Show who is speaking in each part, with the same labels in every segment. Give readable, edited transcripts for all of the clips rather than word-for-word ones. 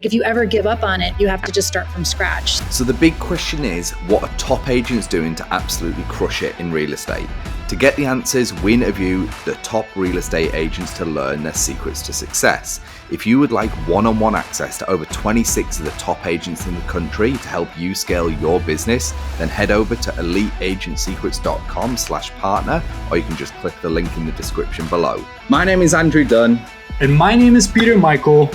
Speaker 1: If you ever give up on it, you have to just start from scratch.
Speaker 2: So the big question is, what are top agents doing to absolutely crush it in real estate? To get the answers, we interview the top real estate agents to learn their secrets to success. If you would like one-on-one access to over 26 of the top agents in the country to help you scale your business, then head over to eliteagentsecrets.com/partner, or you can just click the link in the description below. My name is Andrew Dunn.
Speaker 3: And my name is Peter Michael.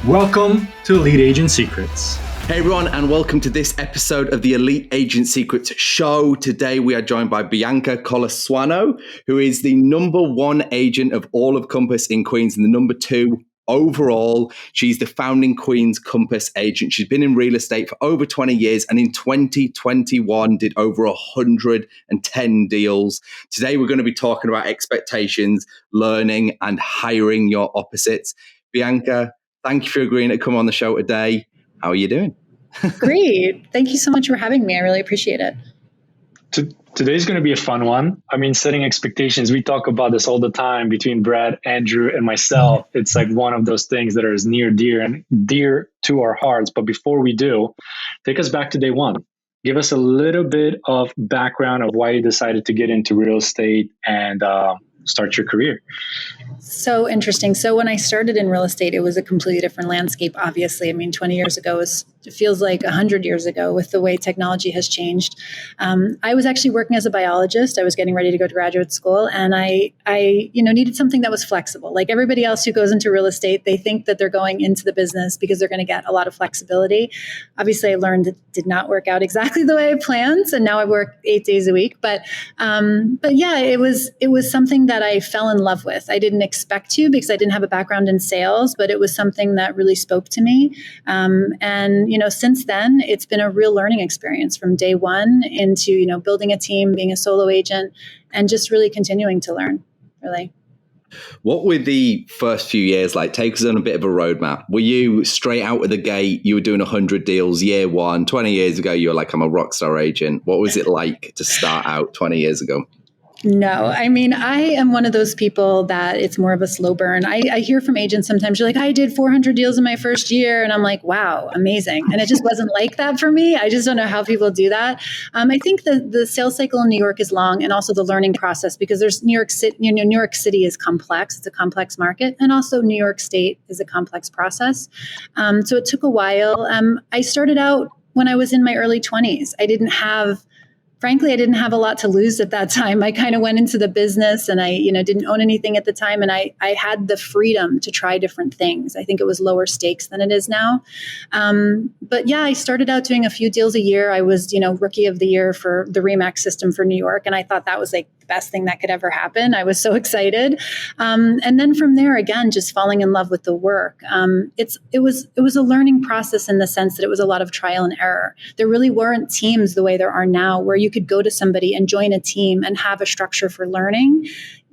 Speaker 3: Welcome to Elite Agent Secrets.
Speaker 2: Hey everyone, and welcome to this episode of the Elite Agent Secrets show. Today we are joined by Bianca Colaswano, who is the #1 agent of all of Compass in Queens and the #2 overall. She's the founding Queens Compass agent. She's been in real estate for over 20 years and in 2021 did over 110 deals. Today we're going to be talking about expectations, learning, and hiring your opposites. Bianca, thank you for agreeing to come on the show today. How are you doing?
Speaker 1: Great. Thank you so much for having me. I really appreciate it.
Speaker 3: Today's going to be a fun one. I mean, setting expectations. We talk about this all the time between Brad, Andrew, and myself. It's like one of those things that are as near, dear to our hearts. But before we do, take us back to day one. Give us a little bit of background of why you decided to get into real estate and start your career.
Speaker 1: So interesting. So when I started in real estate, it was a completely different landscape, obviously. I mean, 20 years ago it feels like 100 years ago with the way technology has changed. I was actually working as a biologist. I was getting ready to go to graduate school, and I needed something that was flexible. Like everybody else who goes into real estate, they think that they're going into the business because they're going to get a lot of flexibility. Obviously, I learned it did not work out exactly the way I planned, and now I work 8 days a week. But yeah, it was something that I fell in love with. I didn't expect to because I didn't have a background in sales, but it was something that really spoke to me. And since then, it's been a real learning experience from day one into, building a team, being a solo agent, and just really continuing to learn, really.
Speaker 2: What were the first few years like? Take us on a bit of a roadmap. Were you straight out of the gate? You were doing 100 deals year one. 20 years ago, you were like, I'm a rock star agent. What was it like to start out 20 years ago?
Speaker 1: No, I mean, I am one of those people that it's more of a slow burn. I hear from agents sometimes, you're like, I did 400 deals in my first year. And I'm like, wow, amazing. And it just wasn't like that for me. I just don't know how people do that. I think the sales cycle in New York is long, and also the learning process, because there's New York City, New York City is complex. It's a complex market. And also New York State is a complex process. So it took a while. I started out when I was in my early 20s. Frankly, I didn't have a lot to lose at that time. I kind of went into the business and I, didn't own anything at the time. And I had the freedom to try different things. I think it was lower stakes than it is now. But yeah, I started out doing a few deals a year. I was, rookie of the year for the RE/MAX system for New York. And I thought that was like the best thing that could ever happen. I was so excited. And then from there, again, just falling in love with the work. It was a learning process in the sense that it was a lot of trial and error. There really weren't teams the way there are now, where you could go to somebody and join a team and have a structure for learning.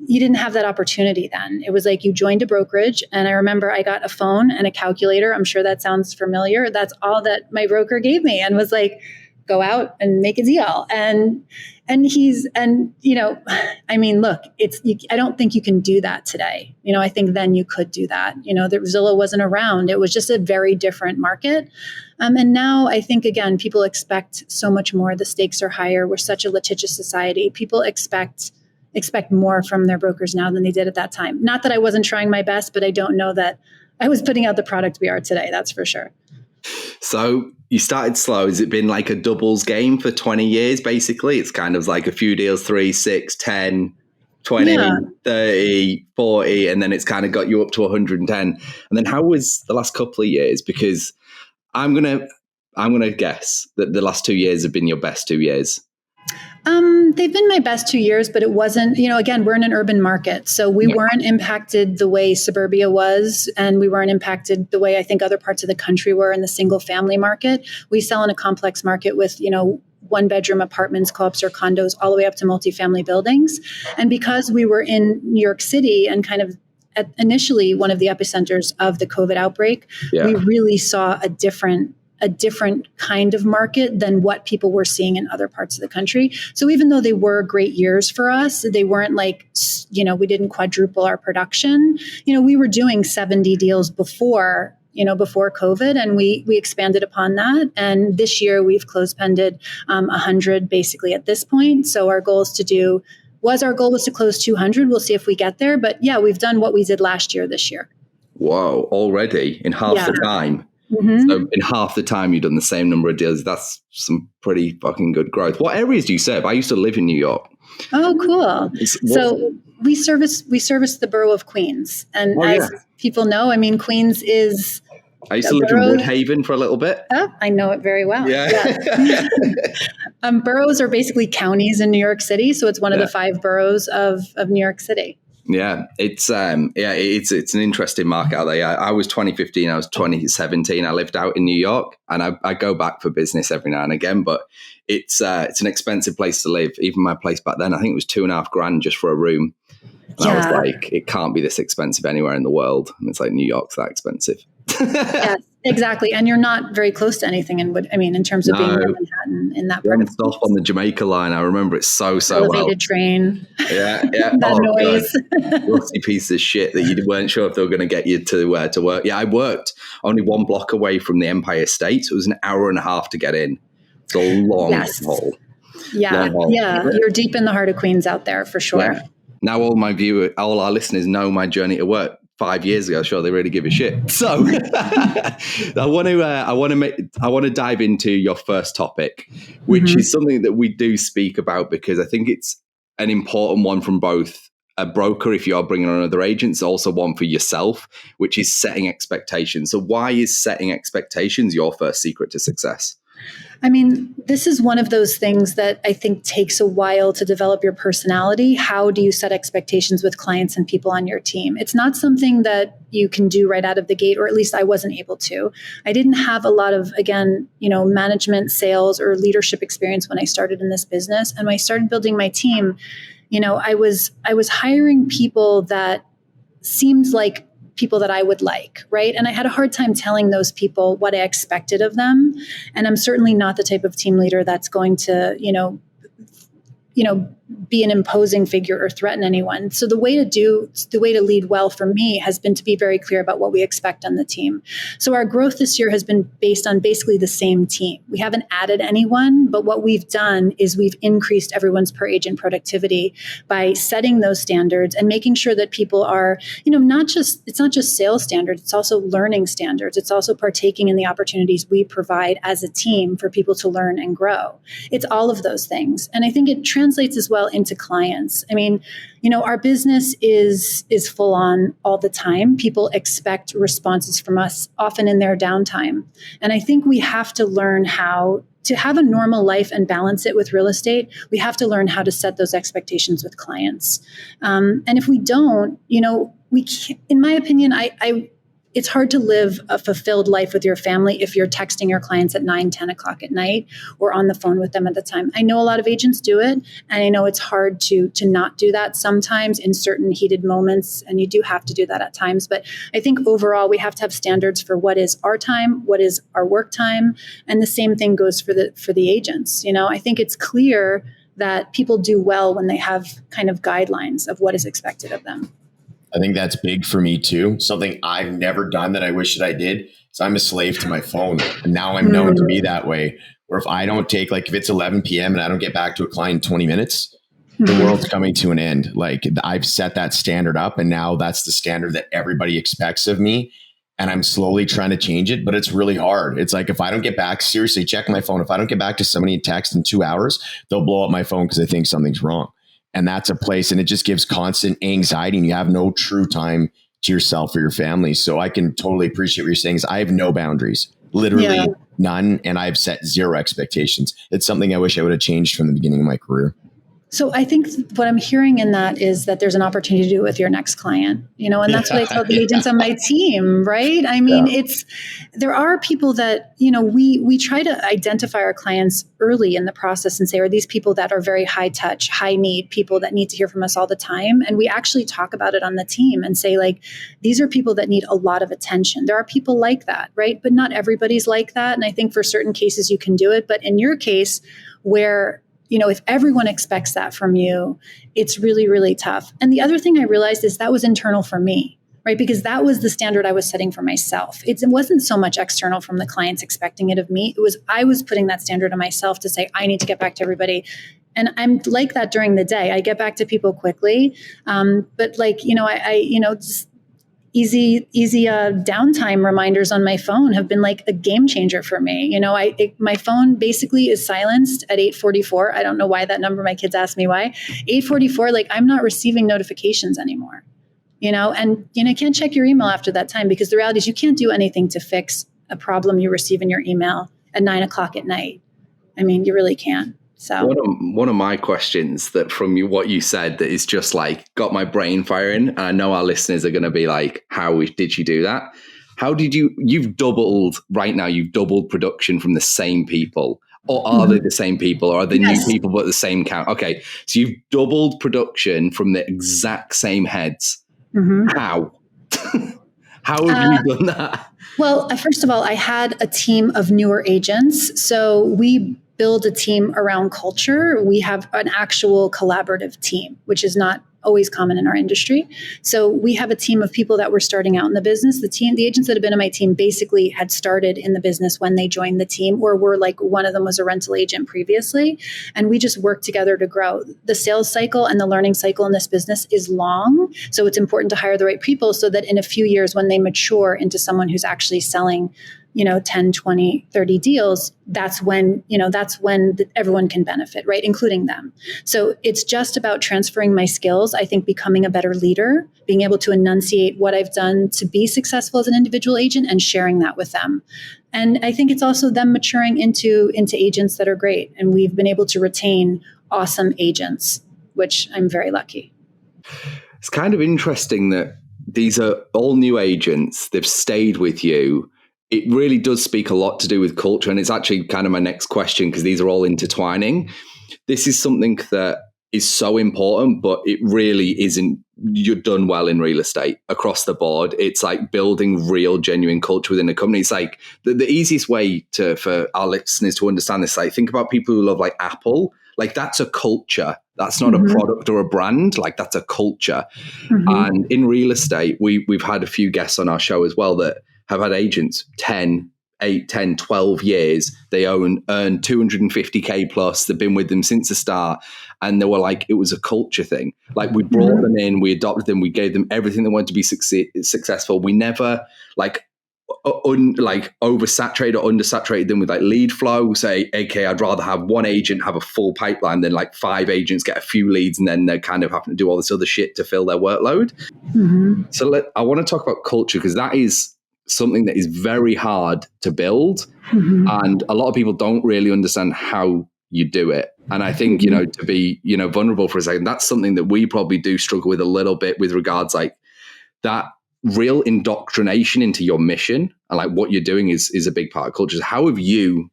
Speaker 1: You didn't have that opportunity then. It was like you joined a brokerage, and I remember I got a phone and a calculator. I'm sure that sounds familiar. That's all that my broker gave me, and was like, go out and make a deal. I mean, look, I don't think you can do that today. I think then you could do that. That Zillow wasn't around. It was just a very different market. And now I think, again, people expect so much more. The stakes are higher. We're such a litigious society. People expect more from their brokers now than they did at that time. Not that I wasn't trying my best, but I don't know that I was putting out the product we are today. That's for sure.
Speaker 2: So you started slow. Has it been like a doubles game for 20 years, basically? It's kind of like a few deals, 3, 6, 10, 20, yeah. 30, 40, and then it's kind of got you up to 110. And then how was the last couple of years? Because I'm gonna guess that the last 2 years have been your best 2 years.
Speaker 1: They've been my best 2 years, but it wasn't, again, we're in an urban market. So we weren't impacted the way suburbia was, and we weren't impacted the way I think other parts of the country were in the single family market. We sell in a complex market with, 1-bedroom apartments, co-ops, or condos, all the way up to multifamily buildings. And because we were in New York City and kind of initially one of the epicenters of the COVID outbreak, we really saw a different kind of market than what people were seeing in other parts of the country. So even though they were great years for us, they weren't like, we didn't quadruple our production. We were doing 70 deals before, before COVID, and we expanded upon that. And this year we've closed pended 100 basically at this point. So our goal is our goal was to close 200. We'll see if we get there. But yeah, we've done what we did last year this year.
Speaker 2: Whoa, already in half the time.
Speaker 1: Mm-hmm.
Speaker 2: So in half the time you've done the same number of deals. That's some pretty fucking good growth. What areas do you serve? I used to live in New York.
Speaker 1: Oh, cool. So we service the borough of Queens. And as people know, I mean, Queens is...
Speaker 2: I used to live in Woodhaven for a little bit.
Speaker 1: Oh, I know it very well.
Speaker 2: Yeah.
Speaker 1: Boroughs are basically counties in New York City. So it's one of the 5 boroughs of New York City.
Speaker 2: Yeah, it's an interesting market out there. I was 2015, I was 2017. I lived out in New York, and I go back for business every now and again. But it's an expensive place to live. Even my place back then, I think it was $2,500 just for a room. And I was like, it can't be this expensive anywhere in the world. And it's like, New York's that expensive.
Speaker 1: Yes, exactly. And you're not very close to anything in terms of being in Manhattan in that part of
Speaker 2: stop on the Jamaica line. I remember it so
Speaker 1: elevated train.
Speaker 2: Yeah.
Speaker 1: That noise.
Speaker 2: Rusty piece of shit that you weren't sure if they were going to get you to work. Yeah, I worked only 1 block away from the Empire State. So it was an hour and a half to get in. It's a long haul.
Speaker 1: Yeah. You're deep in the heart of Queens out there for sure. Yeah.
Speaker 2: Now all our listeners know my journey to work 5 years ago. Sure, they really give a shit. So I want to dive into your first topic, which is something that we do speak about because I think it's an important one from both a broker, if you are bringing on other agents, also one for yourself, which is setting expectations. So why is setting expectations your first secret to success?
Speaker 1: I mean, this is one of those things that I think takes a while to develop your personality. How do you set expectations with clients and people on your team? It's not something that you can do right out of the gate, or at least I wasn't able to. I didn't have a lot of, management, sales, or leadership experience when I started in this business. And when I started building my team, I was hiring people that seemed like people that I would like, right? And I had a hard time telling those people what I expected of them. And I'm certainly not the type of team leader that's going to, be an imposing figure or threaten anyone. So the way to lead well for me has been to be very clear about what we expect on the team. So our growth this year has been based on basically the same team. We haven't added anyone, but what we've done is we've increased everyone's per agent productivity by setting those standards and making sure that people are, it's not just sales standards, it's also learning standards. It's also partaking in the opportunities we provide as a team for people to learn and grow. It's all of those things. And I think it translates as well into clients. I mean, our business is full on all the time. People expect responses from us often in their downtime. And I think we have to learn how to have a normal life and balance it with real estate. We have to learn how to set those expectations with clients. And if we don't, we can't, in my opinion, it's hard to live a fulfilled life with your family if you're texting your clients at 9, 10 o'clock at night or on the phone with them at the time. I know a lot of agents do it, and I know it's hard to not do that sometimes in certain heated moments, and you do have to do that at times. But I think overall, we have to have standards for what is our time, what is our work time, and the same thing goes for the agents. I think it's clear that people do well when they have kind of guidelines of what is expected of them.
Speaker 4: I think that's big for me too. Something I've never done that I wish that I did. So I'm a slave to my phone. And now I'm known to be that way. Where if I don't take, if it's 11 p.m. and I don't get back to a client in 20 minutes, the world's coming to an end. I've set that standard up, and now that's the standard that everybody expects of me. And I'm slowly trying to change it, but it's really hard. It's like, if I don't get back, seriously, check my phone. If I don't get back to somebody in text in 2 hours, they'll blow up my phone because they think something's wrong. And that's a place, and it just gives constant anxiety, and you have no true time to yourself or your family. So I can totally appreciate what you're saying. Is I have no boundaries, literally none. And I've set zero expectations. It's something I wish I would have changed from the beginning of my career.
Speaker 1: So I think what I'm hearing in that is that there's an opportunity to do it with your next client, and that's what I tell the agents on my team, right? I mean, there are people that, we try to identify our clients early in the process and say, are these people that are very high touch, high need, people that need to hear from us all the time? And we actually talk about it on the team and say, these are people that need a lot of attention. There are people like that, right? But not everybody's like that. And I think for certain cases you can do it. But in your case, where if everyone expects that from you, it's really, really tough. And the other thing I realized is that was internal for me, right? Because that was the standard I was setting for myself. It wasn't so much external from the clients expecting it of me. It was, I was putting that standard on myself to say, I need to get back to everybody. And I'm like that during the day. I get back to people quickly. But like, just easy downtime reminders on my phone have been like a game changer for me. My phone basically is silenced at 8:44. I don't know why that number. My kids ask me why. 8:44. Like, I'm not receiving notifications anymore. And you can't check your email after that time, because the reality is you can't do anything to fix a problem you receive in your email at 9:00 at night. I mean, you really can't. So
Speaker 2: one of my questions that from what you said that is just like got my brain firing, and I know our listeners are going to be like, how did you do that? How did you've doubled production from the same people, or are they the same people, or are they new people but the same count? Okay, so you've doubled production from the exact same heads. How? How have you done that?
Speaker 1: Well, first of all, I had a team of newer agents. So we build a team around culture. We have an actual collaborative team, which is not always common in our industry. So we have a team of people that were starting out in the business. The agents that have been on my team basically had started in the business when they joined the team, or were like, one of them was a rental agent previously. And we just worked together to grow. The sales cycle and the learning cycle in this business is long. So it's important to hire the right people so that in a few years, when they mature into someone who's actually selling 10, 20, 30 deals, that's when everyone can benefit, right? Including them. So it's just about transferring my skills. I think becoming a better leader, being able to enunciate what I've done to be successful as an individual agent and sharing that with them. And I think it's also them maturing into agents that are great. And we've been able to retain awesome agents, which I'm very lucky.
Speaker 2: It's kind of interesting that these are all new agents. They've stayed with you. It really does speak a lot to do with culture. And it's actually kind of my next question, because these are all intertwining. This is something that is so important, but it really isn't. You're done well in real estate across the board. It's like building real, genuine culture within a company. It's like the easiest way for our listeners to understand this. Like, think about people who love like Apple. Like, that's a culture. That's not a product or a brand. Like, that's a culture. And in real estate, we've had a few guests on our show as well that have had agents 10, 12 years. They earn 250K plus. They've been with them since the start. And they were like, it was a culture thing. Like, we brought them in, we adopted them, we gave them everything they wanted to be successful. We never oversaturated or undersaturated them with like lead flow. Say, okay, I'd rather have one agent have a full pipeline than like 5 agents get a few leads and then they're kind of having to do all this other shit to fill their workload. So I want to talk about culture, because that is something that is very hard to build. And a lot of people don't really understand how you do it. And I think, to be, vulnerable for a second, that's something that we probably do struggle with a little bit with regards like that real indoctrination into your mission and like what you're doing is a big part of culture. How have you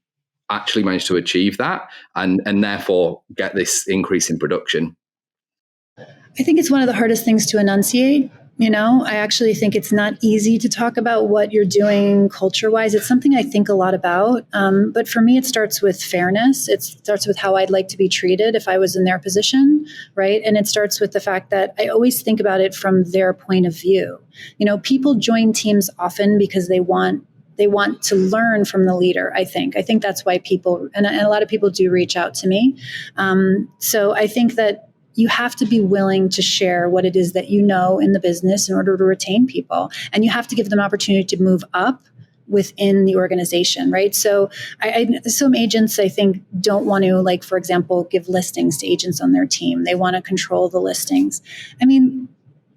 Speaker 2: actually managed to achieve that and therefore get this increase in production?
Speaker 1: I think it's one of the hardest things to enunciate. I actually think it's not easy to talk about what you're doing culture-wise. It's something I think a lot about. But for me, it starts with fairness. It starts with how I'd like to be treated if I was in their position, right? And it starts with the fact that I always think about it from their point of view. People join teams often because they want to learn from the leader, I think. I think that's why people, and a lot of people do reach out to me. So I think that you have to be willing to share what it is that you know in the business in order to retain people. And you have to give them opportunity to move up within the organization, right? So some agents, I think, don't want to, like, for example, give listings to agents on their team. They want to control the listings. I mean,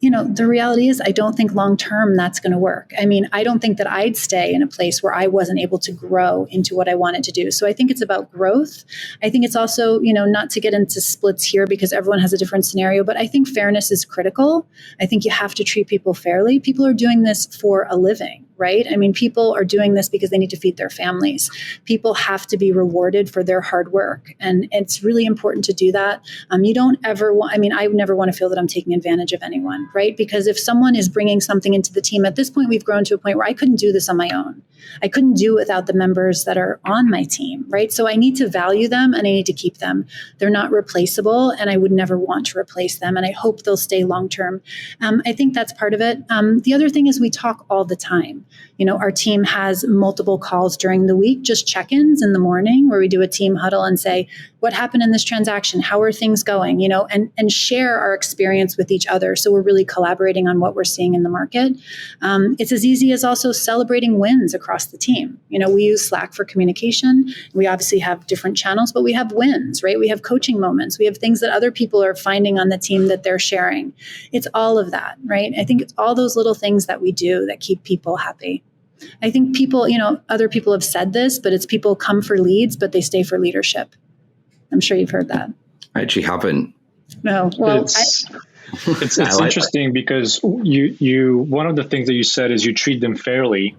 Speaker 1: the reality is I don't think long-term that's going to work. I mean, I don't think that I'd stay in a place where I wasn't able to grow into what I wanted to do. So I think it's about growth. I think it's also, not to get into splits here because everyone has a different scenario, but I think fairness is critical. I think you have to treat people fairly. People are doing this for a living, right? I mean, people are doing this because they need to feed their families. People have to be rewarded for their hard work. And it's really important to do that. You don't ever want, I mean, I never want to feel that I'm taking advantage of anyone, right? Because if someone is bringing something into the team, at this point, we've grown to a point where I couldn't do this on my own. I couldn't do it without the members that are on my team, right? So I need to value them and I need to keep them. They're not replaceable and I would never want to replace them. And I hope they'll stay long term. I think that's part of it. The other thing is we talk all the time. You know, our team has multiple calls during the week, just check-ins in the morning where we do a team huddle and say, what happened in this transaction? How are things going? You know, and share our experience with each other. So we're really collaborating on what we're seeing in the market. It's as easy as also celebrating wins across the team. You know, we use Slack for communication. We obviously have different channels, but we have wins, right? We have coaching moments. We have things that other people are finding on the team that they're sharing. It's all of that, right? I think it's all those little things that we do that keep people happy. I think people, you know, other people have said this, but it's people come for leads, but they stay for leadership. I'm sure you've heard that.
Speaker 2: I actually haven't.
Speaker 1: No, well,
Speaker 3: it's like interesting because you one of the things that you said is you treat them fairly,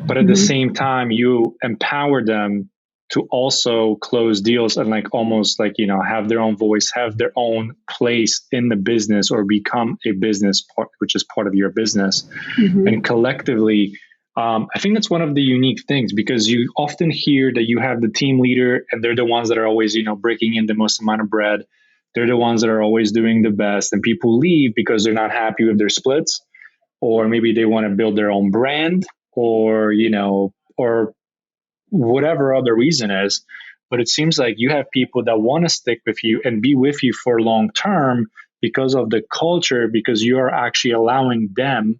Speaker 3: but at the same time you empower them to also close deals and like almost like, you know, have their own voice, have their own place in the business or become a business part, which is part of your business. And collectively, I think that's one of the unique things because you often hear that you have the team leader and they're the ones that are always, you know, breaking in the most amount of bread. They're the ones that are always doing the best, and people leave because they're not happy with their splits, or maybe they want to build their own brand, or, you know, or whatever other reason is. But it seems like you have people that want to stick with you and be with you for long term because of the culture, because you are actually allowing them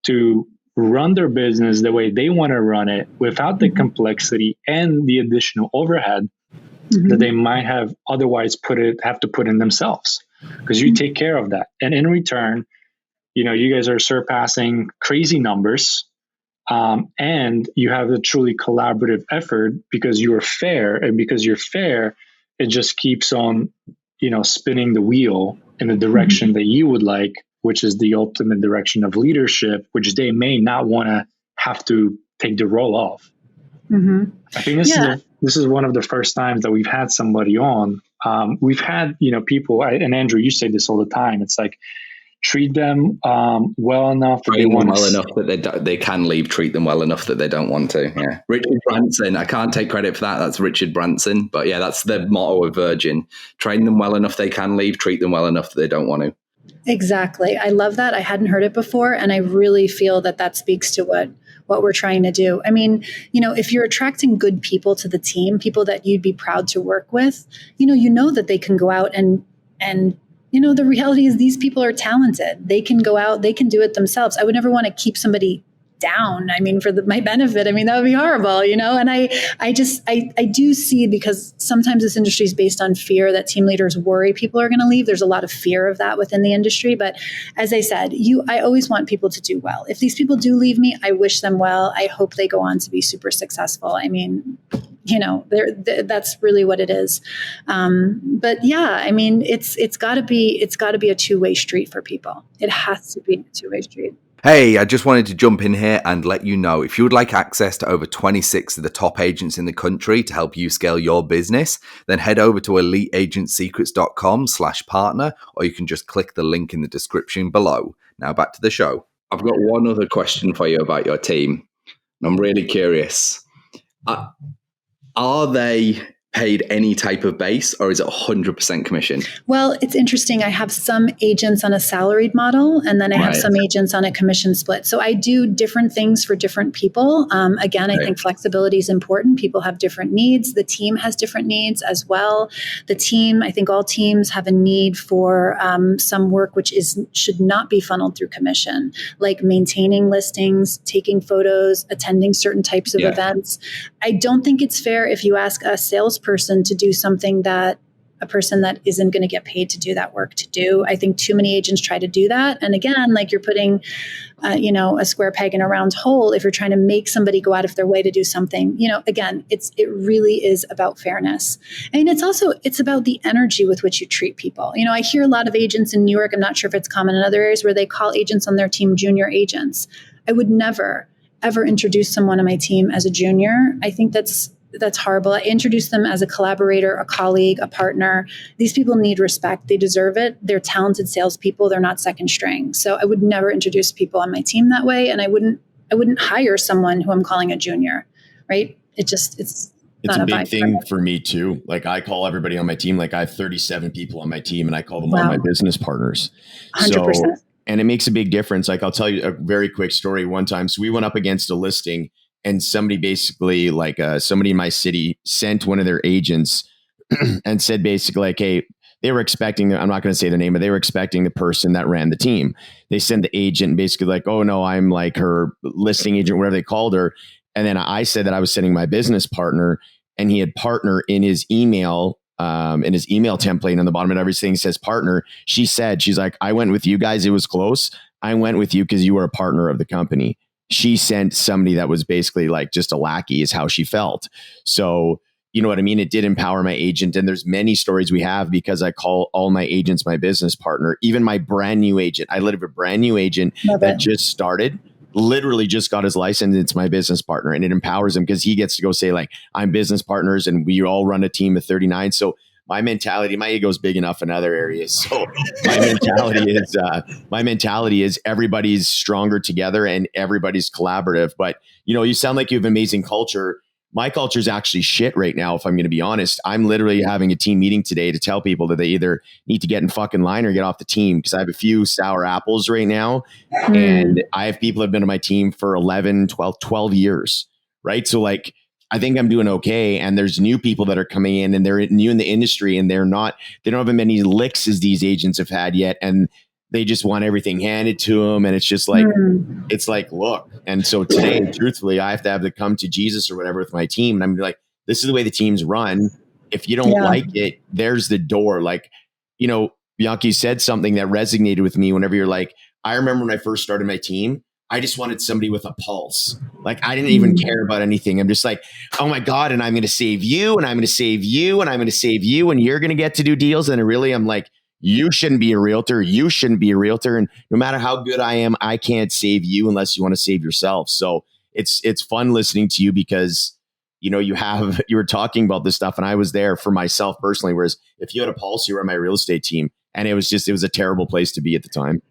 Speaker 3: to run their business the way they want to run it without the complexity and the additional overhead that they might have otherwise have to put in themselves, because you take care of that. And in return, you know, you guys are surpassing crazy numbers, and you have a truly collaborative effort because you are fair, and because you're fair, it just keeps on, you know, spinning the wheel in the direction that you would like, which is the ultimate direction of leadership, which they may not want to have to take the role of. I think this is one of the first times that we've had somebody on. We've had, you know, people, and Andrew, you say this all the time. It's like, treat them well enough that they want
Speaker 2: well enough that they can leave. Treat them well enough that they don't want to. Yeah, Richard Branson. I can't take credit for that. That's Richard Branson. But yeah, that's the motto of Virgin. Train them well enough they can leave. Treat them well enough that they don't want to.
Speaker 1: Exactly. I love that. I hadn't heard it before, and I really feel that speaks to what we're trying to do. I mean, you know, if you're attracting good people to the team, people that you'd be proud to work with, you know that they can go out and you know, the reality is these people are talented. They can go out, they can do it themselves. I would never want to keep somebody down. I mean, for my benefit, I mean, that would be horrible, you know? And I do see, because sometimes this industry is based on fear, that team leaders worry people are going to leave. There's a lot of fear of that within the industry. But as I said, I always want people to do well. If these people do leave me, I wish them well. I hope they go on to be super successful. I mean, you know, that's really what it is. But yeah, I mean, it's got to be a two-way street for people. It has to be a two-way street.
Speaker 2: Hey, I just wanted to jump in here and let you know, if you would like access to over 26 of the top agents in the country to help you scale your business, then head over to eliteagentsecrets.com/partner, or you can just click the link in the description below. Now back to the show. I've got one other question for you about your team. And I'm really curious. Are they paid any type of base, or is it 100% commission?
Speaker 1: Well, it's interesting. I have some agents on a salaried model, and then I have some agents on a commission split. So I do different things for different people. Again, I think flexibility is important. People have different needs. The team has different needs as well. The team, I think all teams have a need for some work which should not be funneled through commission, like maintaining listings, taking photos, attending certain types of events. I don't think it's fair if you ask a salesperson to do something that a person that isn't going to get paid to do that work to do. I think too many agents try to do that. And again, like you're putting, a square peg in a round hole if you're trying to make somebody go out of their way to do something. You know, again, it really is about fairness. And it's about the energy with which you treat people. You know, I hear a lot of agents in New York, I'm not sure if it's common in other areas, where they call agents on their team junior agents. I would never, ever introduced someone on my team as a junior. I think that's horrible. I introduce them as a collaborator, a colleague, a partner. These people need respect. They deserve it. They're talented salespeople. They're not second string. So I would never introduce people on my team that way. And I wouldn't hire someone who I'm calling a junior, right? It's
Speaker 4: a big thing for me too. Like I call everybody on my team, like I have 37 people on my team and I call them all my business partners.
Speaker 1: 100%.
Speaker 4: So, and it makes a big difference. Like I'll tell you a very quick story. One time, so we went up against a listing and somebody basically like somebody in my city sent one of their agents and said basically like, hey, they were expecting, I'm not going to say the name, but they were expecting the person that ran the team. They sent the agent basically like, oh no, I'm like her listing agent, whatever they called her. And then I said that I was sending my business partner, and he had partner in his email template, and on the bottom of everything says partner. She's like, I went with you guys. It was close. I went with you because you were a partner of the company. She sent somebody that was basically like just a lackey is how she felt. So, you know what I mean? It did empower my agent. And there's many stories we have because I call all my agents my business partner, even my brand new agent. I literally have a brand new agent that just started, literally just got his license. It's my business partner, and it empowers him because he gets to go say like, I'm business partners and we all run a team of 39. So my mentality, my ego is big enough in other areas. So my mentality is everybody's stronger together and everybody's collaborative. But you know, you sound like you have amazing culture. My culture is actually shit right now. If I'm going to be honest, I'm literally having a team meeting today to tell people that they either need to get in fucking line or get off the team, because I have a few sour apples right now. And I have people who have been on my team for 11, 12 years. Right. So like, I think I'm doing okay. And there's new people that are coming in and they're new in the industry and they don't have as many licks as these agents have had yet. And they just want everything handed to them. And it's just like, it's like, look. And so today, truthfully, I have to have the come to Jesus or whatever with my team. And I'm like, this is the way the teams run. If you don't like it, there's the door. Like, you know, Bianca, you said something that resonated with me whenever you're like, I remember when I first started my team, I just wanted somebody with a pulse. Like I didn't even care about anything. I'm just like, oh my God. And I'm going to save you and I'm going to save you and I'm going to save you. And you're going to get to do deals. And really, I'm like, you shouldn't be a realtor. You shouldn't be a realtor. And no matter how good I am, I can't save you unless you want to save yourself. So it's fun listening to you because, you know, you were talking about this stuff and I was there for myself personally. Whereas if you had a pulse, you were on my real estate team, and it was a terrible place to be at the time.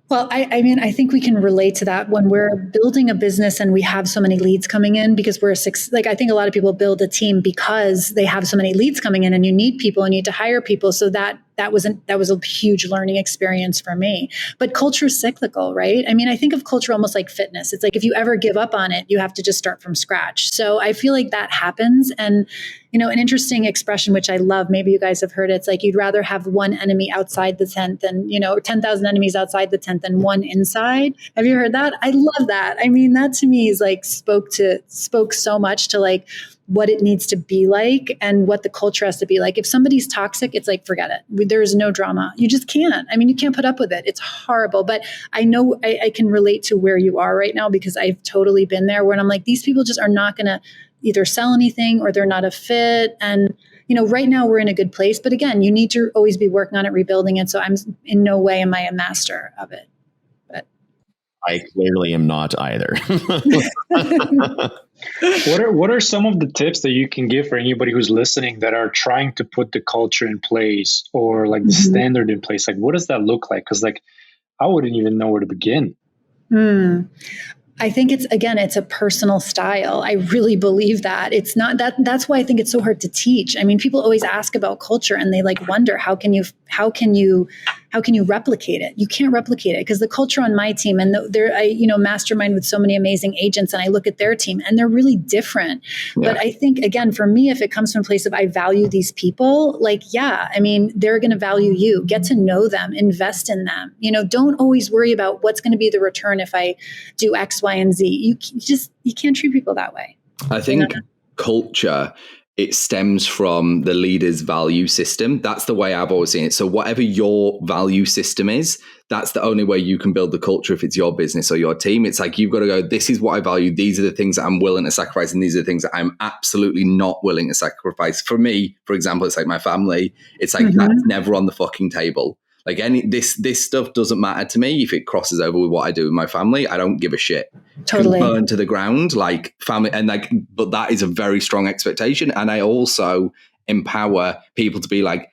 Speaker 1: Well, I mean, I think we can relate to that when we're building a business and we have so many leads coming in because I think a lot of people build a team because they have so many leads coming in and you need people and you need to hire people. So that was a huge learning experience for me. But culture is cyclical, right? I mean, I think of culture almost like fitness. It's like if you ever give up on it, you have to just start from scratch. So I feel like that happens. And, you know, an interesting expression, which I love, maybe you guys have heard it, it's like you'd rather have one enemy outside the tent than, 10,000 enemies outside the tent than one inside. Have you heard that? I love that. I mean, that to me is like spoke so much to like what it needs to be like and what the culture has to be like. If somebody's toxic, it's like, forget it. There's no drama. You just can't. I mean, you can't put up with it. It's horrible. But I know I can relate to where you are right now because I've totally been there when I'm like, these people just are not going to either sell anything or they're not a fit. And, right now we're in a good place. But again, you need to always be working on it, rebuilding it. So I'm in no way am I a master of it. But
Speaker 4: I clearly am not either.
Speaker 3: What are some of the tips that you can give for anybody who's listening that are trying to put the culture in place or like the standard in place? Like, what does that look like? Because like, I wouldn't even know where to begin.
Speaker 1: I think it's a personal style. I really believe that. It's not that's why I think it's so hard to teach. I mean, people always ask about culture and they like wonder how can you replicate it? You can't replicate it because the culture on my team and I mastermind with so many amazing agents and I look at their team and they're really different. Yeah. But I think again, for me, if it comes from a place of I value these people, they're going to value you, get to know them, invest in them. Don't always worry about what's going to be the return if I do X, Y, and Z. You can't treat people that way.
Speaker 2: I think culture, it stems from the leader's value system. That's the way I've always seen it. So whatever your value system is, that's the only way you can build the culture if it's your business or your team. It's like, you've got to go, this is what I value. These are the things that I'm willing to sacrifice. And these are the things that I'm absolutely not willing to sacrifice. For me, for example, it's like my family. It's like, that's never on the fucking table. Like this stuff doesn't matter to me if it crosses over with what I do with my family. I don't give a shit.
Speaker 1: Totally.
Speaker 2: Can burn to the ground, like family, and like, but that is a very strong expectation. And I also empower people to be like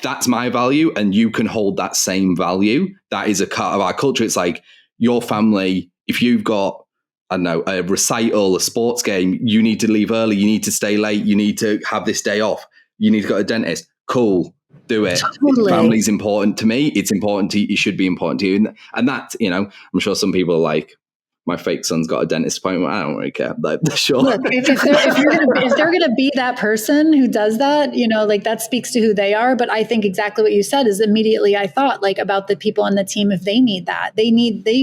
Speaker 2: that's my value, and you can hold that same value. That is a part of our culture. It's like your family. If you've got, I don't know, a recital, a sports game, you need to leave early. You need to stay late. You need to have this day off. You need to go to a dentist. Cool. Do it.
Speaker 1: Totally.
Speaker 2: Family's important to me. It's important to you. It should be important to you. And that, I'm sure some people are like, my fake son's got a dentist appointment. I don't really care. Like, sure.
Speaker 1: Look, if they're gonna be that person who does that, like that speaks to who they are. But I think exactly what you said is immediately I thought like about the people on the team. If they need that, they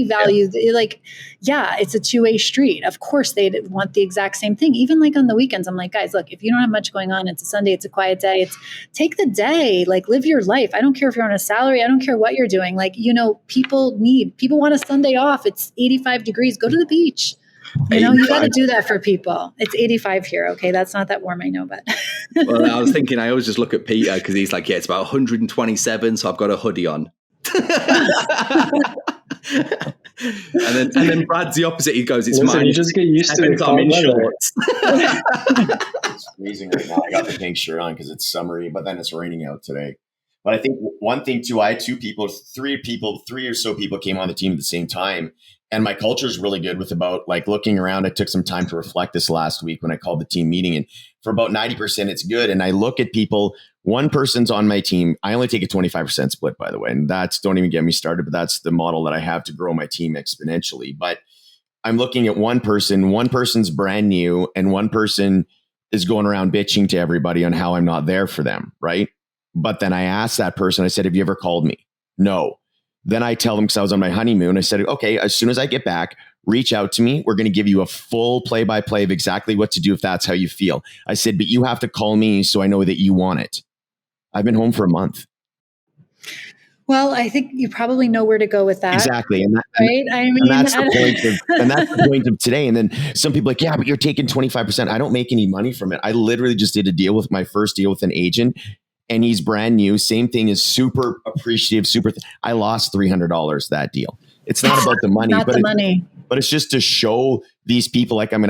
Speaker 1: value like, yeah, it's a two-way street. Of course they want the exact same thing. Even like on the weekends, I'm like, guys, look, if you don't have much going on, it's a Sunday, it's a quiet day. Take the day, like live your life. I don't care if you're on a salary. I don't care what you're doing. Like, people want a Sunday off. It's 85 degrees. Go to the beach. You got to do that for people. It's 85 here. Okay. That's not that warm. I know, but.
Speaker 2: Well, I was thinking, I always just look at Peter because he's like, yeah, it's about 127. So I've got a hoodie on. and then Brad's the opposite. He goes, it's mine.
Speaker 3: You just get used to it.
Speaker 2: I'm in shorts.
Speaker 4: It's freezing right now. I got the pink shirt on because it's summery, but then it's raining out today. But I think one thing too, I had three or so people came on the team at the same time. And my culture is really good with about like looking around. I took some time to reflect this last week when I called the team meeting, and for about 90%, it's good. And I look at people, one person's on my team. I only take a 25% split, by the way. And don't even get me started, but that's the model that I have to grow my team exponentially. But I'm looking at one person's brand new, and one person is going around bitching to everybody on how I'm not there for them. Right. But then I asked that person, I said, have you ever called me? No. Then I tell them, because I was on my honeymoon, I said, okay, as soon as I get back, reach out to me. We're going to give you a full play-by-play of exactly what to do if that's how you feel. I said, but you have to call me so I know that you want it. I've been home for a month.
Speaker 1: Well, I think you probably know where to go with that.
Speaker 4: Exactly.
Speaker 1: And
Speaker 4: that's the point of today. And then some people are like, yeah, but you're taking 25%. I don't make any money from it. I literally just did my first deal with an agent. And he's brand new. Same thing, is super appreciative. I lost $300 that deal. It's not about the money, but it's just to show these people like I'm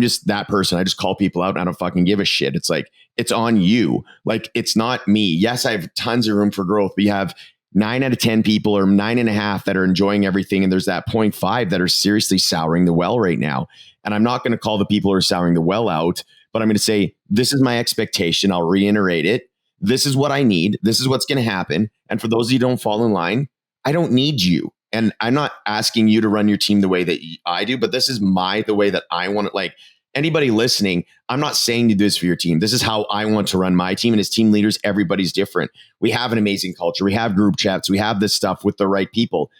Speaker 4: just that person. I just call people out and I don't fucking give a shit. It's like, it's on you. Like, it's not me. Yes, I have tons of room for growth. But you have 9 out of 10 people or 9.5 that are enjoying everything. And there's that 0.5 that are seriously souring the well right now. And I'm not going to call the people who are souring the well out, but I'm going to say, this is my expectation. I'll reiterate it. This is what I need. This is what's going to happen. And for those of you who don't fall in line, I don't need you. And I'm not asking you to run your team the way that I do, but this is the way that I want it. Like, anybody listening, I'm not saying to do this for your team. This is how I want to run my team. And as team leaders, everybody's different. We have an amazing culture. We have group chats. We have this stuff with the right people.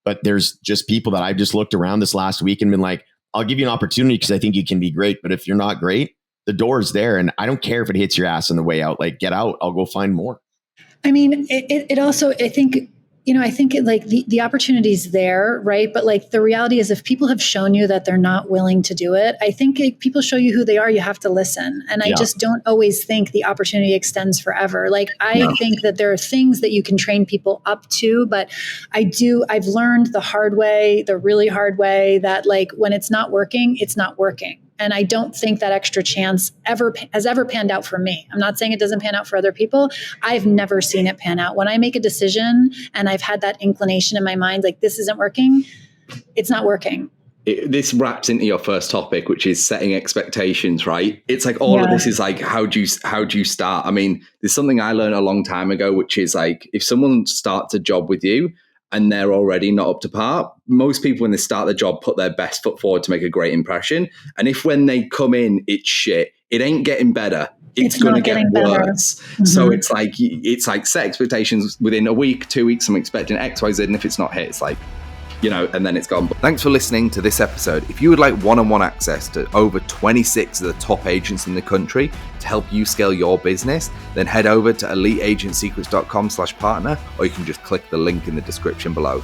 Speaker 4: But there's just people that I've just looked around this last week and been like, I'll give you an opportunity because I think you can be great. But if you're not great, the door is there. And I don't care if it hits your ass on the way out. Like, get out. I'll go find more.
Speaker 1: I mean, it also, I think, like the opportunity's there, right? But like the reality is, if people have shown you that they're not willing to do it, I think if people show you who they are, you have to listen. And I just don't always think the opportunity extends forever. Like, I think that there are things that you can train people up to, but I've learned the really hard way that like, when it's not working, it's not working. And I don't think that extra chance has ever panned out for me. I'm not saying it doesn't pan out for other people. I've never seen it pan out. When I make a decision and I've had that inclination in my mind, like, this isn't working, it's not working.
Speaker 2: This wraps into your first topic, which is setting expectations, right? It's like all of this is like, how do you start? I mean, there's something I learned a long time ago, which is like, if someone starts a job with you and they're already not up to par, most people when they start the job put their best foot forward to make a great impression. And if when they come in, it's shit, it ain't getting better. It's going to get worse. Mm-hmm. So it's like set expectations within a week, 2 weeks. I'm expecting X, Y, Z. And if it's not hit, it's like, and then it's gone. Thanks for listening to this episode. If you would like one-on-one access to over 26 of the top agents in the country to help you scale your business, then head over to eliteagentsecrets.com/partner, or you can just click the link in the description below.